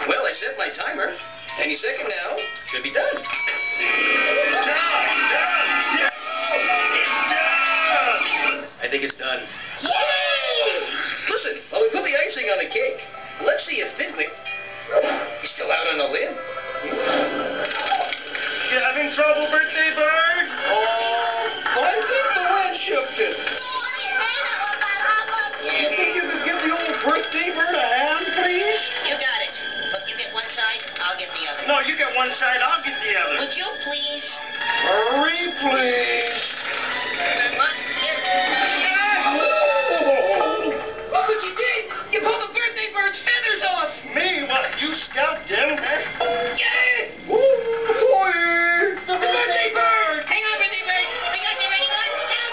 Well, I set my timer. Any second now. Should be done. Done! I think it's done. Yay! Listen, while we put the icing on the cake, let's see if Fidwick is still out on a limb. You having trouble, birthday bird? I think the wind shifted. You think you could give the old birthday bird a hand, please? You got it. Look, you get one side, I'll get the other. No, you get one side, I'll get the other. Would you please? Hurry, please. One, two. Look what you did! You pulled the birthday bird's feathers off! Me? What, you scalped him? Yeah! The birthday bird! Hang on, birthday bird. We got you ready. One, two.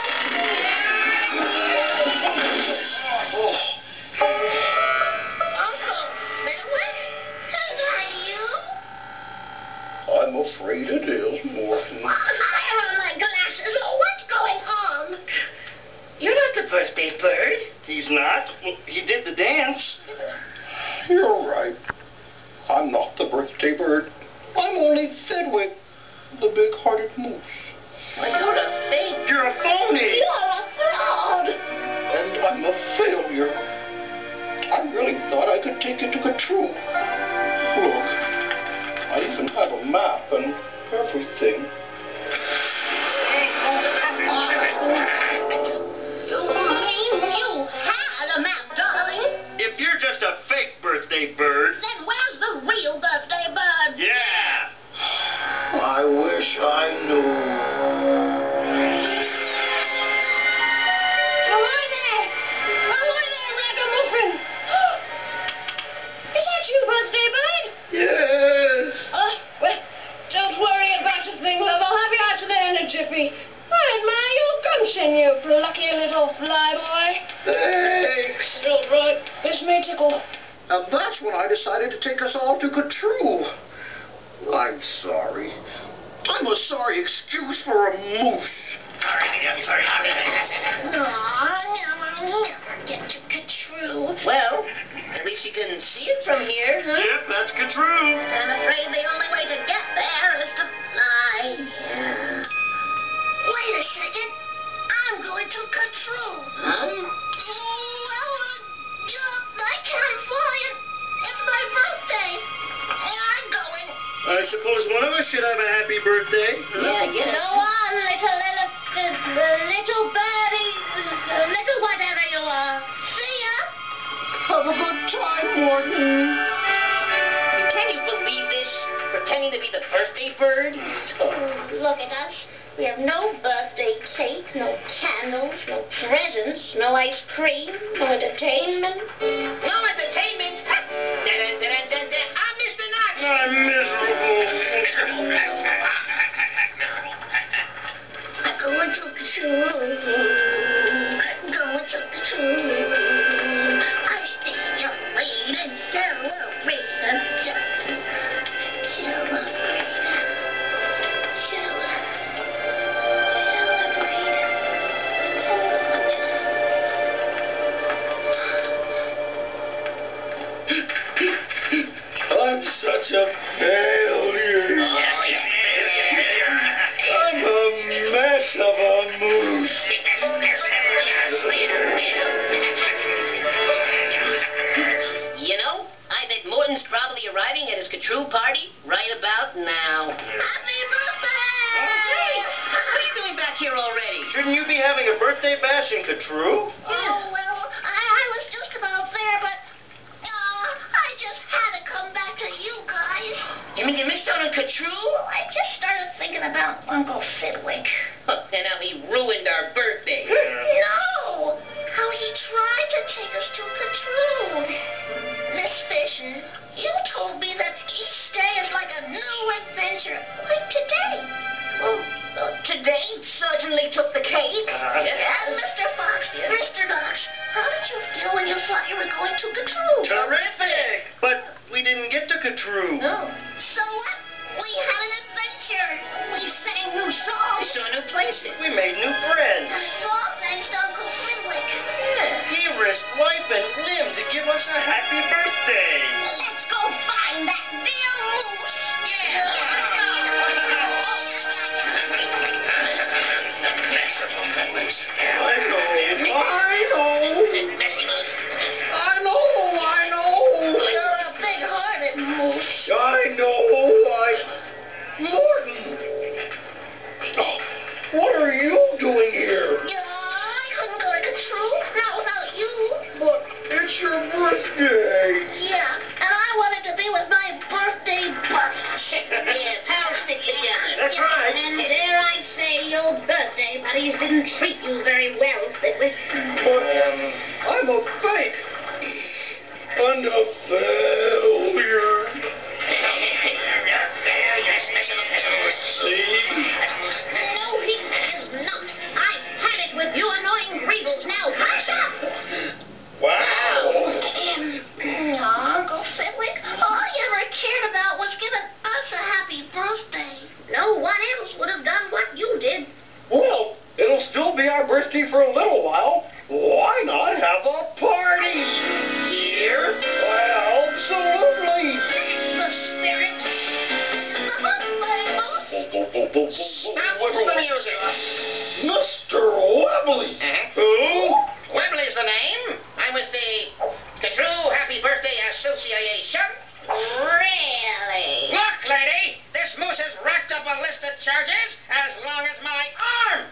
Uncle Fenwick? Is that you? I'm afraid it is, Morton. Where are my glasses? Oh, what's going on? You're not the birthday bird. He's not. Well, he did the dance. You're right. I'm not the birthday bird. I'm only Fidwick, the big-hearted moose. Well, you're a fake. You're a phony. You're a fraud. And I'm a failure. I really thought I could take you to Katroo. Look, I even have a map and everything. You mean you had a map, darling? If you're just a fake birthday bird. Then where's the real birthday bird? Yeah. I wish I knew. Ahoy there! Ahoy there, Ragamuffin! Is that you, birthday bird? Yes. Well, don't worry about a thing, love. I'll have you out of there in a jiffy. I admire your gumption, you plucky little flyboy. Thanks. All right, this may tickle. And that's when I decided to take us all to Katroo. I'm sorry. I'm a sorry excuse for a moose. Sorry. I'll never get to Katroo. Well, at least you can see it from here, huh? Yep, that's Katroo. I'm afraid the only way to get there is to fly. Wait a second. I'm going to Katroo. Huh? I can't fly it. It's my birthday. I'm going. I suppose one of us should have a happy birthday. Yeah, go on, little birdie, little whatever you are. See ya. Have a good time, Morton. Can you believe this? Pretending to be the birthday bird? Look at us. We have no birthday cake, no candles, no presents, no ice cream, no entertainment. No entertainment? I'm Mr. Knox. I'm miserable. I'm going to Katroo. I'm going to Katroo. I stay up late and celebrate and I'm such a failure. I'm a mess of a moose. You know, I bet Morton's probably arriving at his Katroo party right about now. Happy birthday! Hey, what are you doing back here already? Shouldn't you be having a birthday bash in Katroo? Oh, well, I was just about there, but I just had to come back to you guys. You mean you missed out on Katroo? Well, I just started thinking about Uncle Fidwick. And how he ruined our birthday. No! How he tried to take us to Katroo. Miss Fisher, you told me that each day is like a new adventure, like today. Well, today certainly took the cake. And Mr. Fox, Mr. Knox, how did you feel when you thought you were going to Katroo? Terrific! But we didn't get to Katroo. No. So what? We had an adventure. We sang new songs. We saw new places. We made new friends. And it's all thanks to Uncle Fidwick. He risked life and limb to give us a happy birthday. Let's go find I know. Messy Moose. I know. You're a big-hearted moose. I know. Morton! Oh, what are you doing here? I couldn't go to True, not without you. But it's your birthday. Yeah, and I wanted to be with my birthday buddy. Yeah, pals stick together. That's right. And dare I say your birthday buddies didn't treat you very well, Fitwick. But I'm a fake. And a failure. See? No, he is not. I've had it with you annoying Greebles. Now, hush up! Wow. Uncle Fitwick, all you ever cared about was giving us a happy birthday. No one else would have done what you did. Well, it'll still be our birthday for a little while. Why not have a party? Here? Why, absolutely. That's the spirit. The birthday moose. Stop the music. Mr. Webley. Who? Webley's the name. I'm with the True Happy Birthday Association. Really? Look, lady, this moose has racked up a list of charges as long as my arm.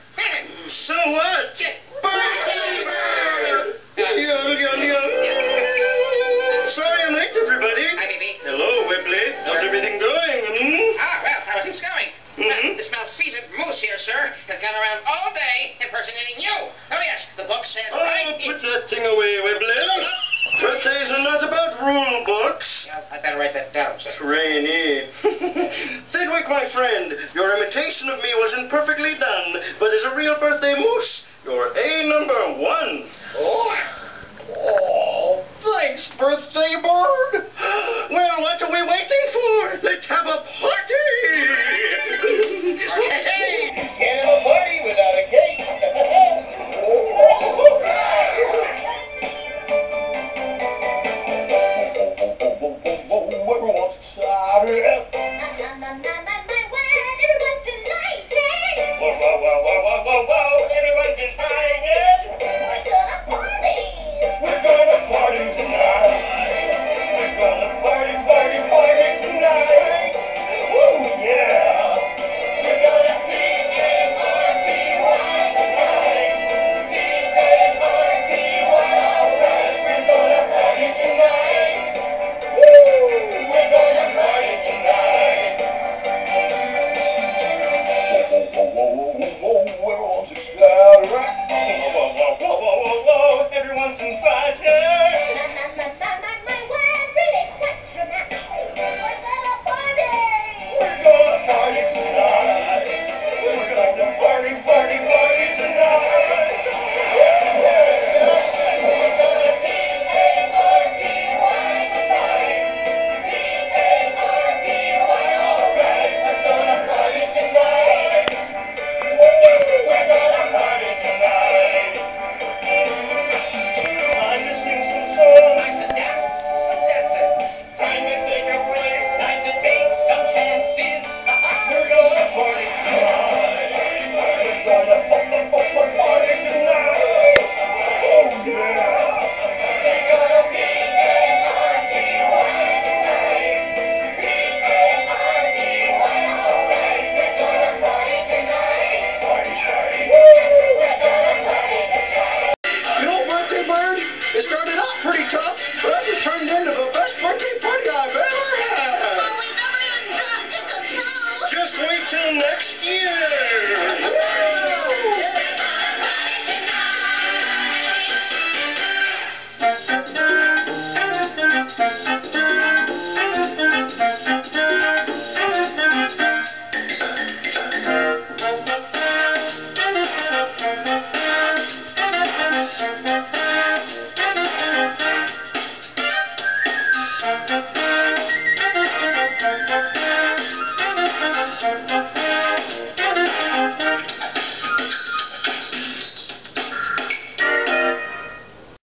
So what? Birthday bird! Sorry I'm late, everybody. Hi, baby. Hello, Webley. How's everything going? Well, how are things going? Well, this malfeasant moose here, sir, has gone around all day impersonating you. Oh, yes, the book says right... Put that thing away, Webley. Birthdays are not about rule books. Yeah, I'd better write that down, sir. Trainee. Fidwick, my friend, your imitation of me wasn't perfectly done, but as a real birthday